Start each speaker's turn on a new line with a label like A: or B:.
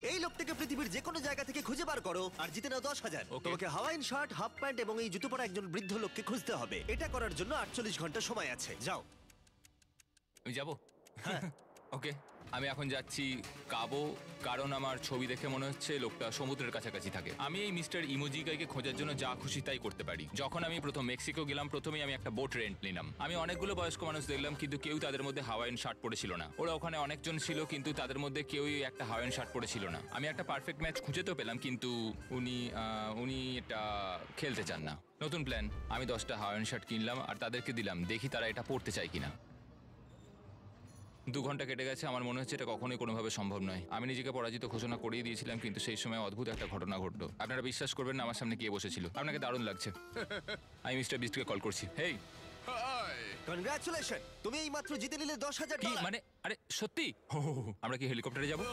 A: এই লোকটাকে পৃথিবীর যে কোনো জায়গা থেকে খুঁজে বার করো আর জিতে নাও 10,000।
B: Okay.
A: তোমাকে হাওয়াইন শার্ট, হাফ প্যান্ট এবং এই জুতো পরা একজন বৃদ্ধ লোককে খুঁজতে হবে। এটা করার জন্য 48 ঘন্টা সময় আছে। যাও।
B: আমি যাব ওকে আমি এখন যাচ্ছি কাবো, কারণ আমার ছবি দেখে মনে হচ্ছে লোকটা সমুদ্রের কাছাকাছি থাকে। আমি এই মিস্টার ইমোজিকাইকে খোঁজার জন্য যা খুশি তাই করতে পারি। যখন আমি প্রথম মেক্সিকো গেলাম, প্রথমেই আমি একটা বোট রেন্ট নিলাম। আমি অনেকগুলো বয়স্ক মানুষ দেখলাম, কিন্তু কেউ তাদের মধ্যে হাওয়াইন শার্ট পরেছিল না। ওরা ওখানে অনেকজন ছিল, কিন্তু তাদের মধ্যে কেউই একটা হাওয়াইন শার্ট পরেছিল না। আমি একটা পারফেক্ট ম্যাচ খুঁজে তো পেলাম, কিন্তু উনি এটা খেলতে চান না। নতুন প্ল্যান, আমি 10টা হাওয়াইন শার্ট কিনলাম আর তাদেরকে দিলাম, দেখি তারা এটা পরতে চায় কিনা। 2 ঘন্টা কেটে গেছে, আমার মনে হচ্ছে এটা কখনোই কোনোভাবে সম্ভব নয়। আমি নিজেকে পরাজিত ঘোষণা করিয়ে দিয়েছিলাম, কিন্তু সেই সময় অদ্ভুত একটা ঘটনা ঘটলো। আপনারা বিশ্বাস করবেন না, আমার সামনে কে বসেছিল। আপনাকে দারুণ লাগছে। আমি মিস্টার বিস্টকে কল করছি। হেই,
A: কনগ্রাচুলেশন, তুমি এই মাত্র জিতে নিলে
B: কি
A: $10,000।
B: মানে? আরে সত্যি? আমরা কি হেলিকপ্টারে যাবো?